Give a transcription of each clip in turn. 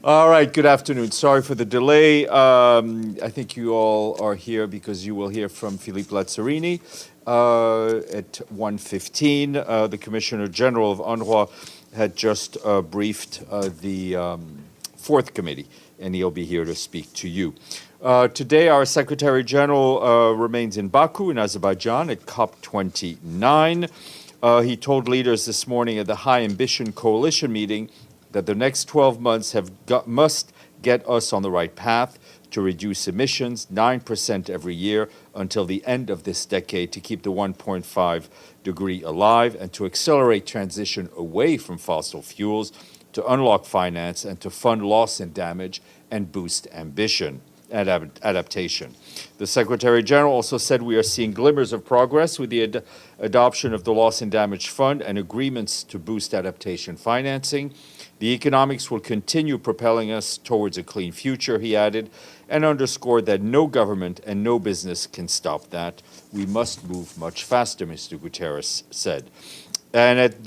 All right, good afternoon. Sorry for the delay. I think you all are here because you will hear from Philippe Lazzarini at 1:15. The Commissioner General of UNRWA had just briefed the fourth committee, and he'll be here to speak to you. Today, our Secretary General remains in Baku in Azerbaijan at COP29. He told leaders this morning at the High Ambition Coalition meeting that the next 12 months must get us on the right path to reduce emissions 9% every year until the end of this decade to keep the 1.5 degree alive and to accelerate transition away from fossil fuels, to unlock finance and to fund loss and damage and boost ambition and adaptation. The Secretary General also said we are seeing glimmers of progress with the adoption of the Loss and Damage Fund and agreements to boost adaptation financing. The economics will continue propelling us towards a clean future, he added, and underscored that no government and no business can stop that. We must move much faster, Mr. Guterres said. And at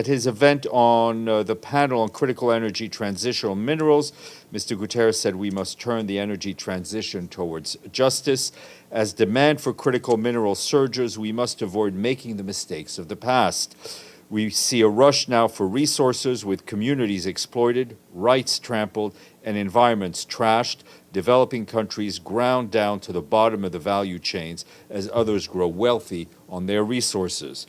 his event on the panel on critical energy transitional minerals, Mr. Guterres said we must turn the energy transition towards justice. As demand for critical minerals surges, we must avoid making the mistakes of the past. We see a rush now for resources with communities exploited, rights trampled, and environments trashed, developing countries ground down to the bottom of the value chains as others grow wealthy on their resources.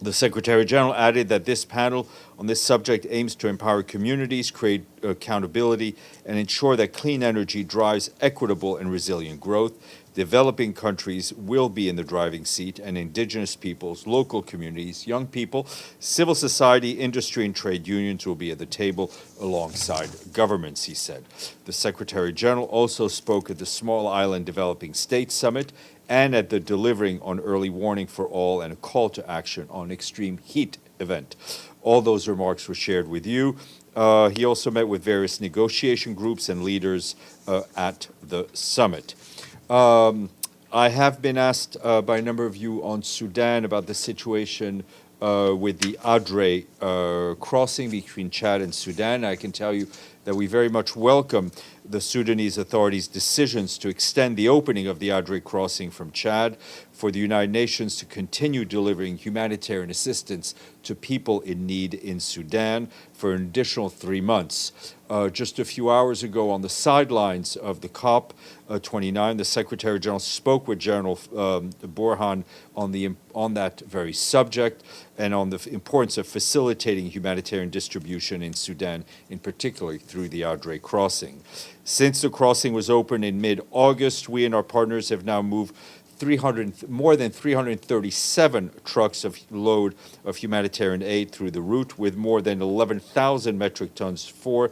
The Secretary General added that this panel on this subject aims to empower communities, create accountability, and ensure that clean energy drives equitable and resilient growth. Developing countries will be in the driving seat, and indigenous peoples, local communities, young people, civil society, industry, and trade unions will be at the table alongside governments, he said. The Secretary General also spoke at the Small Island Developing States Summit and at the Delivering on Early Warning for All and a Call to Action on Extreme Heat event. All those remarks were shared with you. He also met with various negotiation groups and leaders at the summit. I have been asked by a number of you on Sudan about the situation with the Adre Crossing between Chad and Sudan. I can tell you that we very much welcome the Sudanese authorities' decisions to extend the opening of the Adre Crossing from Chad for the United Nations to continue delivering humanitarian assistance to people in need in Sudan for an additional 3 months. Just a few hours ago on the sidelines of the COP29, the Secretary General spoke with General Al-Burhan on that very subject and on the importance of facilitating humanitarian distribution in Sudan, in particular through the Adre Crossing. Since the crossing was opened in mid-August, we and our partners have now moved more than 337 trucks of load of humanitarian aid through the route, with more than 11,000 metric tons for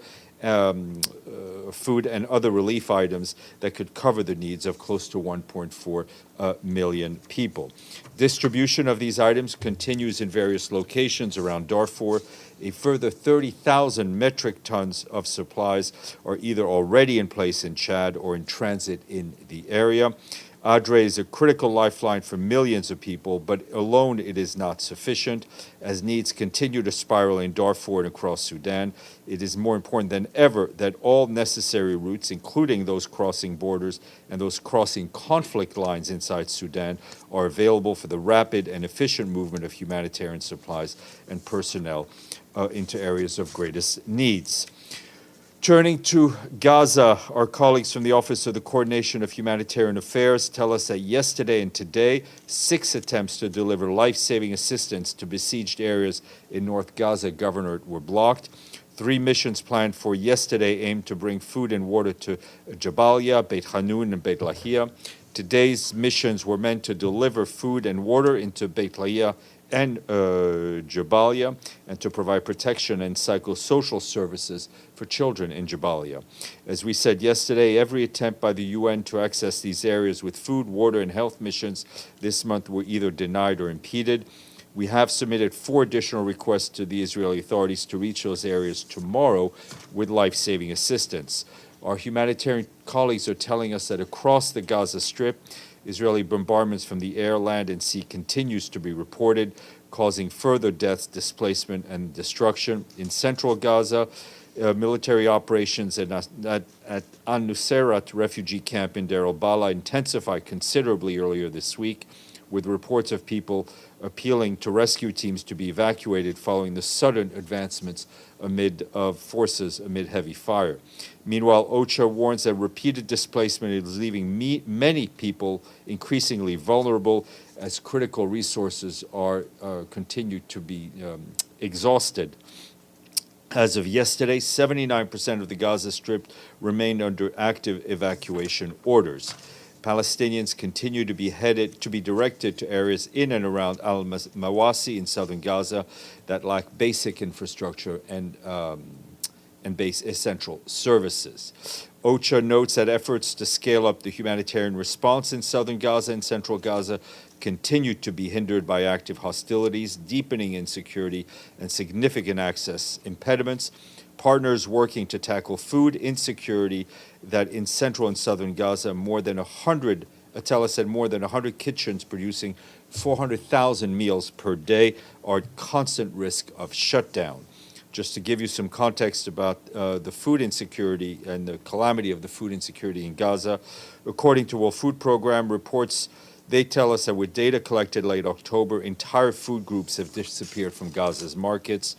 food and other relief items that could cover the needs of close to 1.4 million people. Distribution of these items continues in various locations around Darfur. A further 30,000 metric tons of supplies are either already in place in Chad or in transit in the area. Adre is a critical lifeline for millions of people, but alone it is not sufficient. As needs continue to spiral in Darfur and across Sudan, it is more important than ever that all necessary routes, including those crossing borders and those crossing conflict lines inside Sudan, are available for the rapid and efficient movement of humanitarian supplies and personnel into areas of greatest needs. Turning to Gaza, our colleagues from the Office of the Coordination of Humanitarian Affairs tell us that yesterday and today, 6 attempts to deliver life-saving assistance to besieged areas in North Gaza Governorate were blocked. 3 missions planned for yesterday aimed to bring food and water to Jabalia, Beit Hanun, and Beit Lahia. Today's missions were meant to deliver food and water into Beit Lahia and Jabalia, and to provide protection and psychosocial services for children in Jabalia. As we said yesterday, every attempt by the UN to access these areas with food, water, and health missions this month were either denied or impeded. We have submitted 4 additional requests to the Israeli authorities to reach those areas tomorrow with life-saving assistance. Our humanitarian colleagues are telling us that across the Gaza Strip, Israeli bombardments from the air, land, and sea continues to be reported, causing further deaths, displacement, and destruction. In central Gaza, military operations at An-Nusayrat refugee camp in Deir al-Balah intensified considerably earlier this week, with reports of people appealing to rescue teams to be evacuated following the sudden advancements of forces amid heavy fire. Meanwhile, OCHA warns that repeated displacement is leaving many people increasingly vulnerable as critical resources are continue to be exhausted. As of yesterday, 79% of the Gaza Strip remained under active evacuation orders. Palestinians continue to be directed to areas in and around Al-Mawasi in southern Gaza that lack basic infrastructure and essential services. OCHA notes that efforts to scale up the humanitarian response in southern Gaza and central Gaza continue to be hindered by active hostilities, deepening insecurity, and significant access impediments. Partners working to tackle food insecurity that in central and southern Gaza, Atella said more than 100 kitchens producing 400,000 meals per day are at constant risk of shutdown. Just to give you some context about the food insecurity and the calamity of the food insecurity in Gaza, according to World Food Program reports, they tell us that with data collected late October, entire food groups have disappeared from Gaza's markets.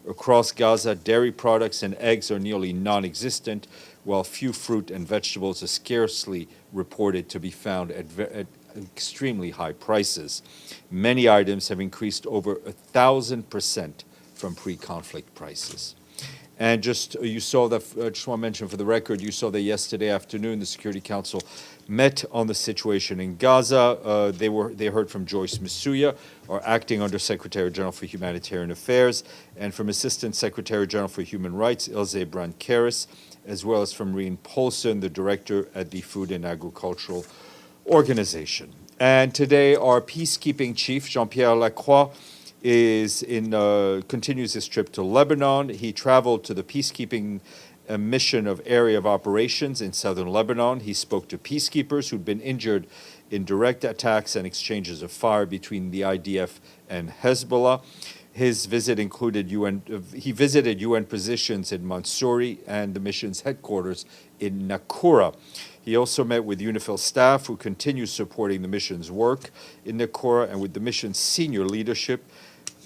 Across Gaza, dairy products and eggs are nearly non-existent, while few fruit and vegetables are scarcely reported to be found at extremely high prices. Many items have increased over 1,000% from pre-conflict prices. And you saw that, I just want to mention for the record, you saw that yesterday afternoon the Security Council met on the situation in Gaza. They heard from Joyce Msuya, our Acting Under Secretary General for Humanitarian Affairs, and from Assistant Secretary General for Human Rights, Ilse Brand-Keres, as well as from Rien Paulsen, the Director at the Food and Agricultural Organization. And today, our peacekeeping chief, Jean-Pierre Lacroix, continues his trip to Lebanon. He traveled to the peacekeeping mission of area of operations in southern Lebanon. He spoke to peacekeepers who'd been injured in direct attacks and exchanges of fire between the IDF and Hezbollah. His visit included he visited UN positions in Mansouri and the mission's headquarters in Nakura. He also met with UNIFIL staff who continue supporting the mission's work in Nakura and with the mission's senior leadership.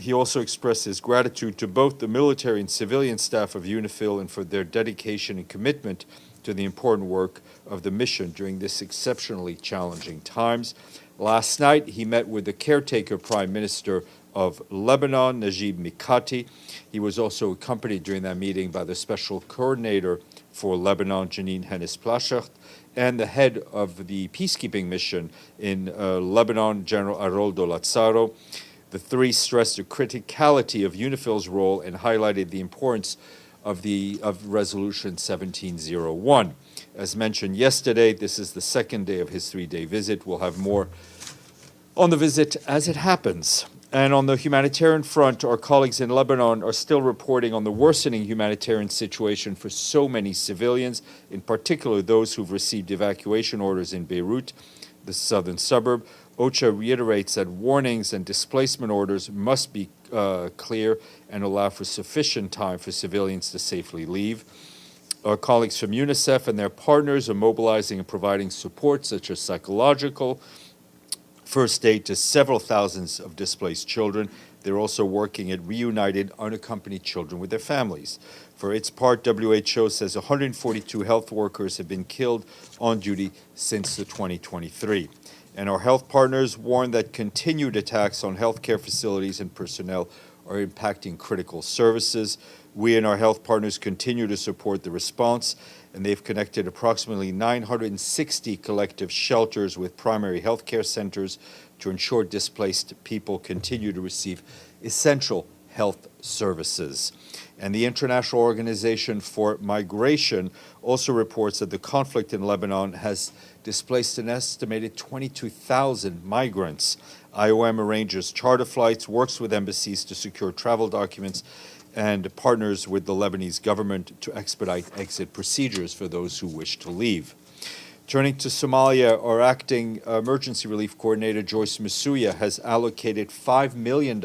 He also expressed his gratitude to both the military and civilian staff of UNIFIL and for their dedication and commitment to the important work of the mission during this exceptionally challenging times. Last night, he met with the caretaker Prime Minister of Lebanon, Najib Mikati. He was also accompanied during that meeting by the Special Coordinator for Lebanon, Janine Hennis-Plaschacht, and the head of the peacekeeping mission in Lebanon, General Aroldo Lazzaro. The three stressed the criticality of UNIFIL's role and highlighted the importance of Resolution 1701. As mentioned yesterday, this is the second day of his three-day visit. We'll have more on the visit as it happens. And on the humanitarian front, our colleagues in Lebanon are still reporting on the worsening humanitarian situation for so many civilians, in particular those who've received evacuation orders in Beirut, the southern suburb. OCHA reiterates that warnings and displacement orders must be clear and allow for sufficient time for civilians to safely leave. Our colleagues from UNICEF and their partners are mobilizing and providing support such as psychological, first aid to several thousands of displaced children. They're also working at reunited unaccompanied children with their families. For its part, WHO says 142 health workers have been killed on duty since 2023. And our health partners warn that continued attacks on healthcare facilities and personnel are impacting critical services. We and our health partners continue to support the response, and they've connected approximately 960 collective shelters with primary healthcare centers to ensure displaced people continue to receive essential health services. And the International Organization for Migration also reports that the conflict in Lebanon has displaced an estimated 22,000 migrants. IOM arranges charter flights, works with embassies to secure travel documents, and partners with the Lebanese government to expedite exit procedures for those who wish to leave. Turning to Somalia, our acting emergency relief coordinator, Joyce Msuya, has allocated $5 million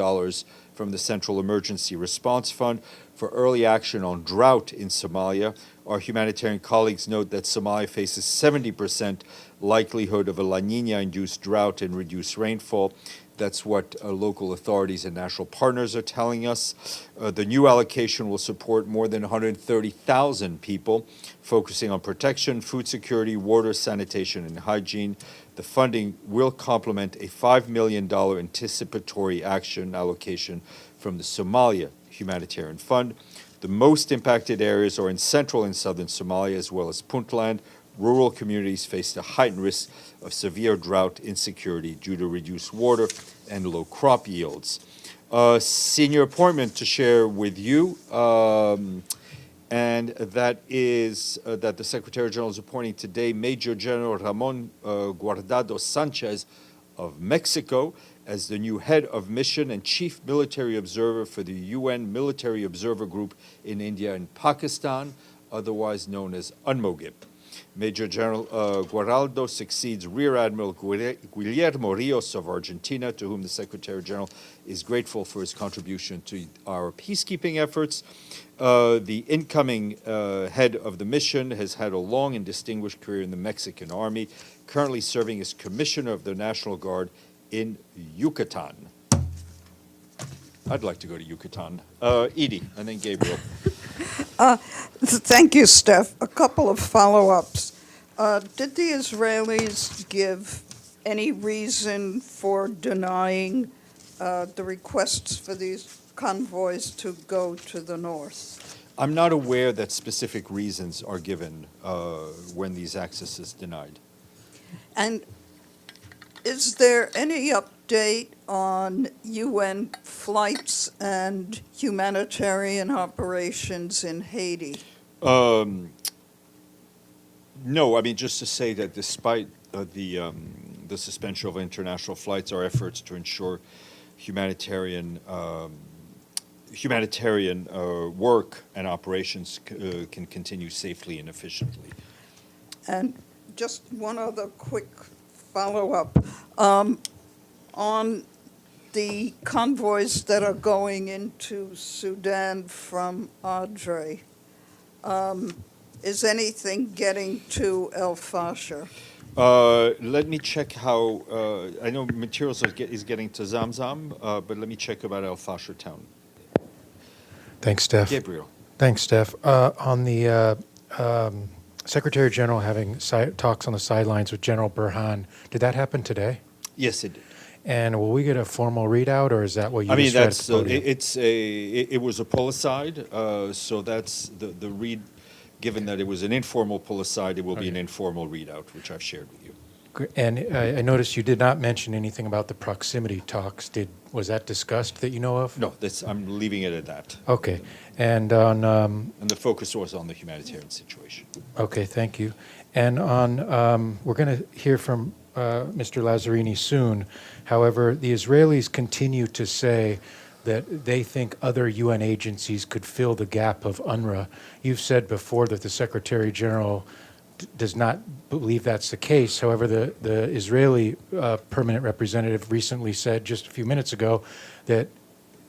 from the Central Emergency Response Fund for early action on drought in Somalia. Our humanitarian colleagues note that Somalia faces 70% likelihood of a La Nina-induced drought and reduced rainfall. That's what local authorities and national partners are telling us. The new allocation will support more than 130,000 people, focusing on protection, food security, water, sanitation, and hygiene. The funding will complement a $5 million anticipatory action allocation from the Somalia Humanitarian Fund. The most impacted areas are in central and southern Somalia, as well as Puntland. Rural communities face the heightened risk of severe drought insecurity due to reduced water and low crop yields. Senior appointment to share with you, and that is that the Secretary General is appointing today Major General Ramon Guardado Sanchez of Mexico as the new head of mission and chief military observer for the UN Military Observer Group in India and Pakistan, otherwise known as UNMOGIP. Major General Guaraldo succeeds Rear Admiral Guillermo Rios of Argentina, to whom the Secretary General is grateful for his contribution to our peacekeeping efforts. The incoming head of the mission has had a long and distinguished career in the Mexican Army, currently serving as Commissioner of the National Guard in Yucatan. I'd like to go to Yucatan. Edie, and then Gabriel. Thank you, Steph. A couple of follow-ups. Did the Israelis give any reason for denying the requests for these convoys to go to the north? I'm not aware that specific reasons are given when these access is denied. And is there any update on UN flights and humanitarian operations in Haiti? No, I mean, just to say that despite the suspension of international flights, our efforts to ensure humanitarian work and operations can continue safely and efficiently. And just one other quick follow-up. On the convoys that are going into Sudan from Adre, is anything getting to Al-Fasher? Let me check how, I know materials is getting to Zamzam, but let me check about Al-Fasher town. Thanks, Steph. Gabriel. Thanks, Steph. On the Secretary General having talks on the sidelines with General Burhan, did that happen today? Yes, it did. And will we get a formal readout, or is that what you I mean, just read that's at the podium? it was a pull-aside, so that's the read. Given that it was an informal pull-aside, it will be an informal readout, which I've shared with you. And I noticed you did not mention anything about the proximity talks. Was that discussed that you know of? No, I'm leaving it at that. Okay. And on... and the focus was on the humanitarian situation. Okay, thank you. And on, we're going to hear from Mr. Lazzarini soon. However, the Israelis continue to say that they think other UN agencies could fill the gap of UNRWA. You've said before that the Secretary General does not believe that's the case. However, the Israeli permanent representative recently said just a few minutes ago that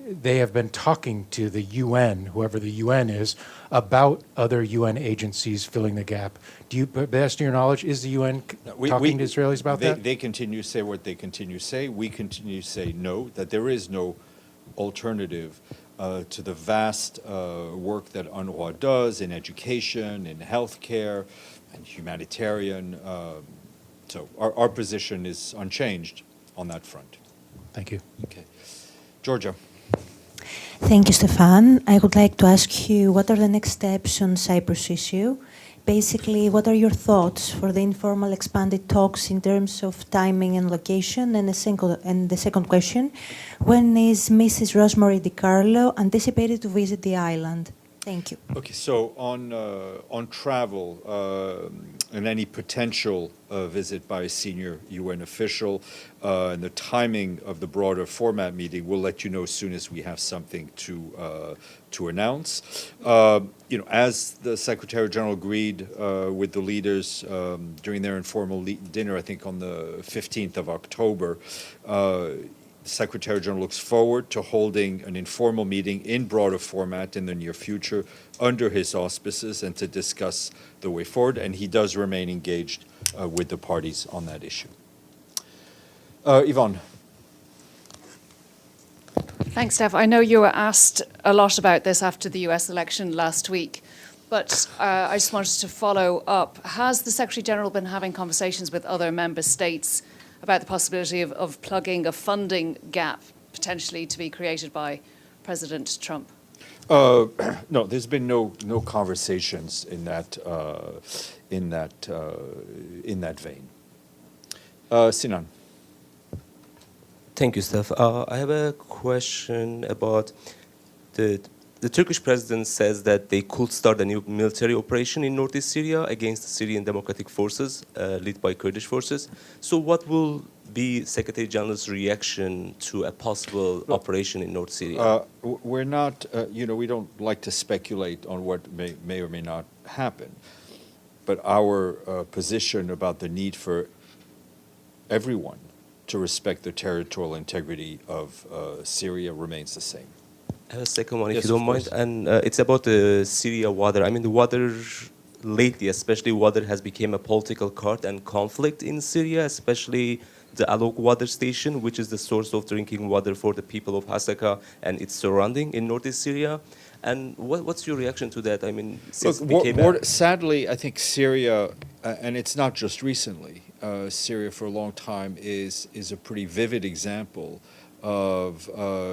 they have been talking to the UN, whoever the UN is, about other UN agencies filling the gap. Do you, best to your knowledge, is the UN talking to Israelis about that? They continue to say what they continue to say. We continue to say no, that there is no alternative to the vast work that UNRWA does in education, in healthcare, and humanitarian. So our position is unchanged on that front. Thank you. Okay. Georgia. Thank you, Stéphane. I would like to ask you, what are the next steps on Cyprus issue? Basically, what are your thoughts for the informal expanded talks in terms of timing and location? And the second question, when is Mrs. Rosemary DiCarlo anticipated to visit the island? Thank you. Okay, so on travel and any potential visit by a senior UN official and the timing of the broader format meeting, we'll let you know as soon as we have something to announce. You know, as the Secretary General agreed with the leaders during their informal dinner, I think on the 15th of October, The Secretary General looks forward to holding an informal meeting in broader format in the near future under his auspices and to discuss the way forward, and he does remain engaged with the parties on that issue. Yvonne. Thanks, Steph. I know you were asked a lot about this after the US election last week, but I just wanted to follow up. Has the Secretary General been having conversations with other member states about the possibility of plugging a funding gap potentially to be created by President Trump? No, there's been no conversations in that vein. Sinan. Thank you, Steph. I have a question about the Turkish president says that they could start a new military operation in northeast Syria against the Syrian Democratic Forces, led by Kurdish forces. So what will be Secretary General's reaction to a possible operation in North Syria? We're not, we don't like to speculate on what may or may not happen. But our position about the need for everyone to respect the territorial integrity of Syria remains the same. I have a second one, if Yes, you don't of mind. course. And it's about the Syria water. I mean, the water lately, especially water, has become a political card and conflict in Syria, especially the Alok water station, which is the source of drinking water for the people of Hasaka and its surrounding in northeast Syria. And what's your reaction to that? I mean, since it became sadly, I think Syria, and it's not just recently, Syria for a long time is a pretty vivid example of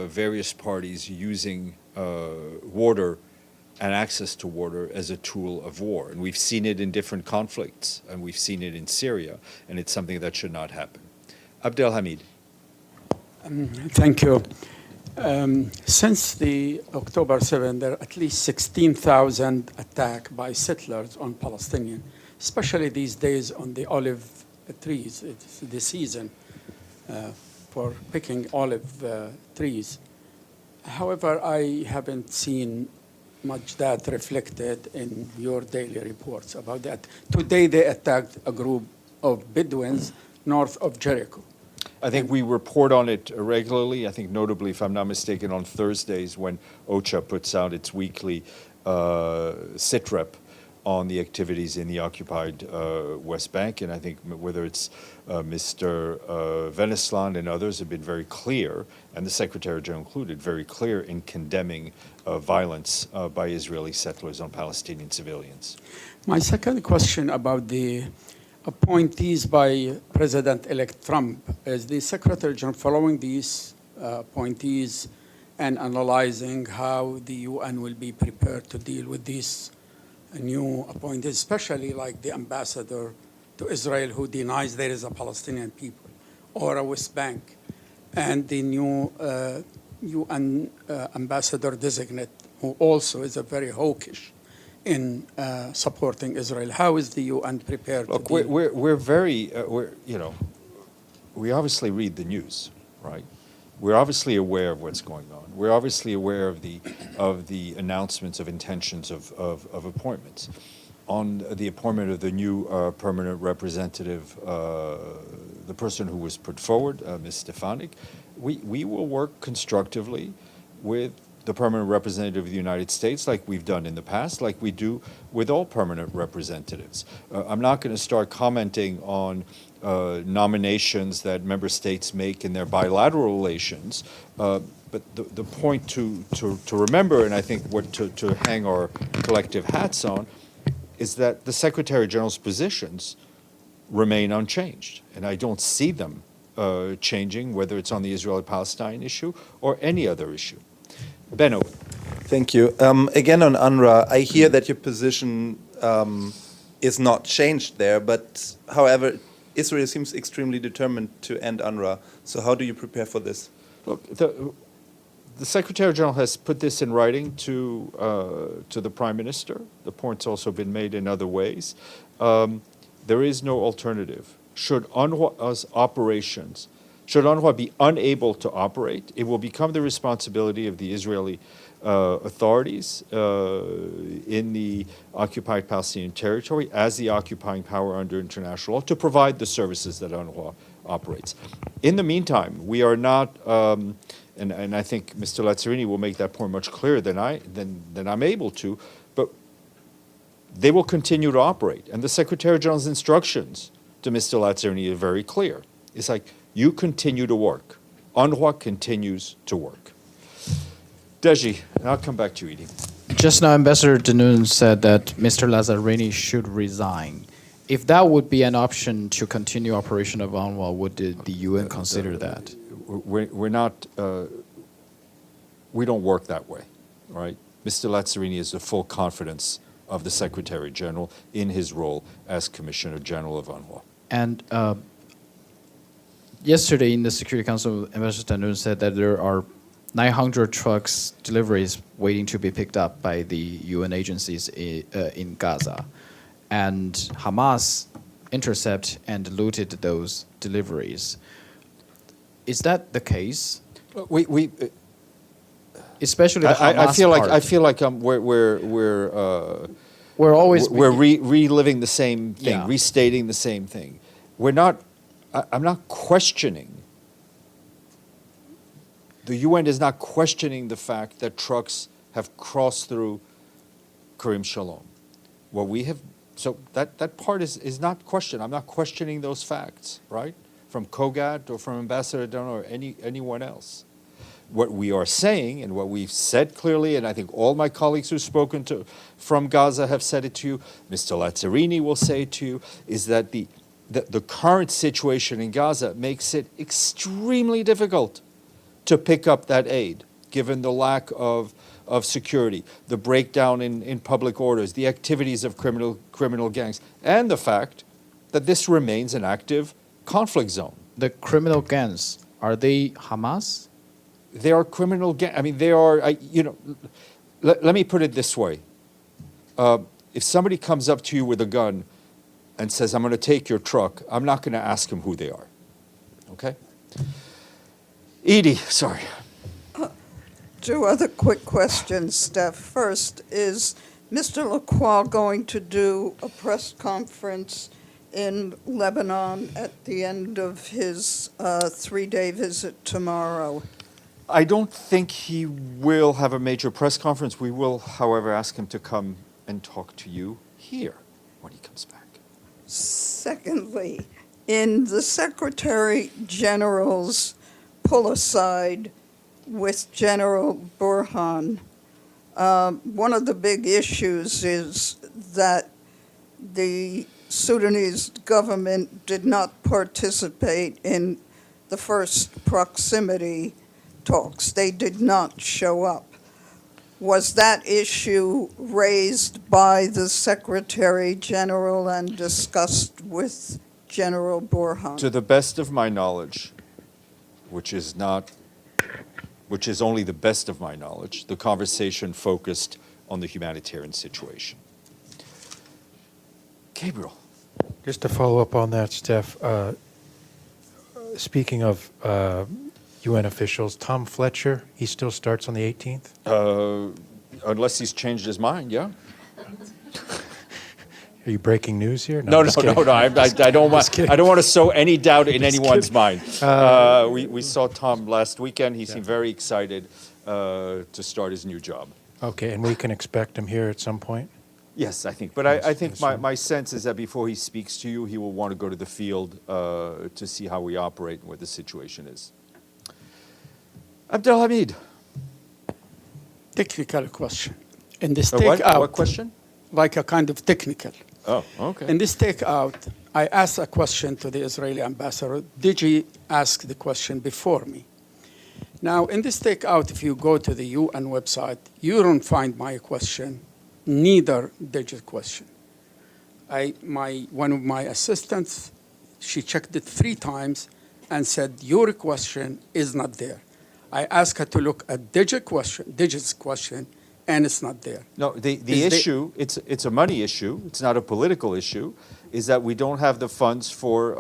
various parties using water and access to water as a tool of war. And we've seen it in different conflicts, and we've seen it in Syria, and it's something that should not happen. Abdel Hamid. Thank you. Since the October 7, there are at least 16,000 attacks by settlers on Palestinian, especially these days on the olive trees. It's the season for picking olive trees. However, I haven't seen much that reflected in your daily reports about that. Today, they attacked a group of Bedouins north of Jericho. I think we report on it regularly. I think notably, if I'm not mistaken, on Thursdays when OCHA puts out its weekly sitrep on the activities in the occupied West Bank. And I think whether it's Mr. Venesland and others have been very clear, and the Secretary General included, very clear in condemning violence by Israeli settlers on Palestinian civilians. My second question about the appointees by President-elect Trump. Is the Secretary General following these appointees and analyzing how the UN will be prepared to deal with these new appointees, especially like the ambassador to Israel who denies there is a Palestinian people, or a West Bank, and the new UN ambassador designate who also is a very hawkish in supporting Israel? How is the UN prepared Look, to deal? we're very, we obviously read the news, right? We're obviously aware of what's going on. We're obviously aware of the announcements of intentions of appointments. On the appointment of the new permanent representative, the person who was put forward, Ms. Stéphane, we will work constructively with the permanent representative of the United States, like we've done in the past, like we do with all permanent representatives. I'm not going to start commenting on nominations that member states make in their bilateral relations, but the point to remember, and I think what to hang our collective hats on, is that the Secretary General's positions remain unchanged, and I don't see them changing, whether it's on the Israeli-Palestine issue or any other issue. Benno. Thank you. Again, on UNRWA, I hear that your position is not changed there, but however, Israel seems extremely determined to end UNRWA. So how do you prepare for this? Look, the Secretary General has put this in writing to the Prime Minister. The point's also been made in other ways. There is no alternative. Should UNRWA's operations Should UNRWA be unable to operate, it will become the responsibility of the Israeli authorities in the occupied Palestinian territory as the occupying power under international law to provide the services that UNRWA operates. In the meantime, we are not, and I think Mr. Lazzarini will make that point much clearer than I'm able to, but they will continue to operate. And the Secretary General's instructions to Mr. Lazzarini are very clear. It's like, you continue to work. UNRWA continues to work. Deji, and I'll come back to you, Edie. Just now, Ambassador Danoon said that Mr. Lazzarini should resign. If that would be an option to continue operation of UNRWA, would the UN consider that? We're not, we don't work that way, all right? Mr. Lazzarini has the full confidence of the Secretary General in his role as Commissioner General of UNRWA. And yesterday in the Security Council, Ambassador Danoon said that there are 900 trucks deliveries waiting to be picked up by the UN agencies in Gaza. And Hamas intercepted and looted those deliveries. Is that the case? Especially the Hamas part. I feel like we're reliving the same thing, Yeah. restating the same thing. I'm not questioning. The UN is not questioning the fact that trucks have crossed through Karim Shalom. What we have, so that part is not questioned. I'm not questioning those facts, right? From Kogat or from Ambassador Dunn or anyone else. What we are saying and what we've said clearly, and I think all my colleagues who've spoken to from Gaza have said it to you, Mr. Lazzarini will say it to you, is that the current situation in Gaza makes it extremely difficult to pick up that aid, given the lack of security, the breakdown in public orders, the activities of criminal gangs, and the fact that this remains an active conflict zone. The criminal gangs, are they Hamas? They are criminal gangs. I mean, they are, let me put it this way. If somebody comes up to you with a gun and says, I'm going to take your truck, I'm not going to ask him who they are, okay? Edie, sorry. Two other quick questions, Steph. First, is Mr. Lacroix going to do a press conference in Lebanon at the end of his 3-day visit tomorrow? I don't think he will have a major press conference. We will, however, ask him to come and talk to you here when he comes back. Secondly, in the Secretary General's pull-aside with General Burhan, one of the big issues is that the Sudanese government did not participate in the first proximity talks. They did not show up. Was that issue raised by the Secretary General and discussed with General Burhan? To the best of my knowledge, which is only the best of my knowledge, the conversation focused on the humanitarian situation. Gabriel. Just to follow up on that, Steph, speaking of UN officials, Tom Fletcher, he still starts on the 18th? Unless he's changed his mind, yeah. Are you breaking news here? No. I'm just kidding. I don't want. kidding. I don't want to sow any doubt in anyone's kidding. mind. We saw Tom last weekend. He seemed very excited to start his new job. Okay, and we can expect him here at some point? Yes, I think. But I think yes, my sense is that before he speaks to you, he will want to go to the field to see how we operate and what the situation is. Abdel Hamid. Technical question. In this What takeout, question? like a kind of technical. Oh, okay. In this takeout, I asked a question to the Israeli ambassador. Digi asked the question before me. Now, in this takeout, if you go to the UN website, you don't find my question, neither Digi's question. One of my assistants, she checked it 3 times and said, your question is not there. I asked her to look at Digi's question, and it's not there. No, the issue, it's a money issue, it's not a political issue, is that we don't have the funds for,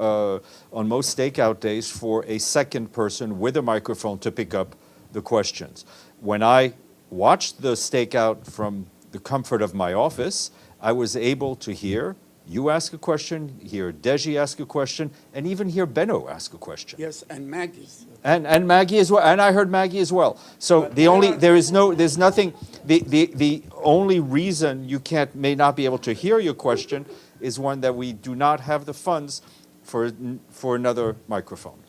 on most stakeout days, for a second person with a microphone to pick up the questions. When I watched the stakeout from the comfort of my office, I was able to hear you ask a question, hear Deji ask a question, and even hear Benno ask a question. Yes, and Maggie's. And Maggie as well, and I heard Maggie as well. So But there's nothing, the only reason you may not be able to hear your question is one that we do not have the funds for another microphone.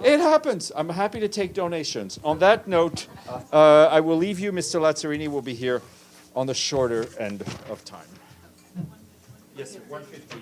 It happens. I'm happy to take donations. On that note, I will leave you. Mr. Lazzarini will be here on the shorter end of time. Yes, sir. 1:15.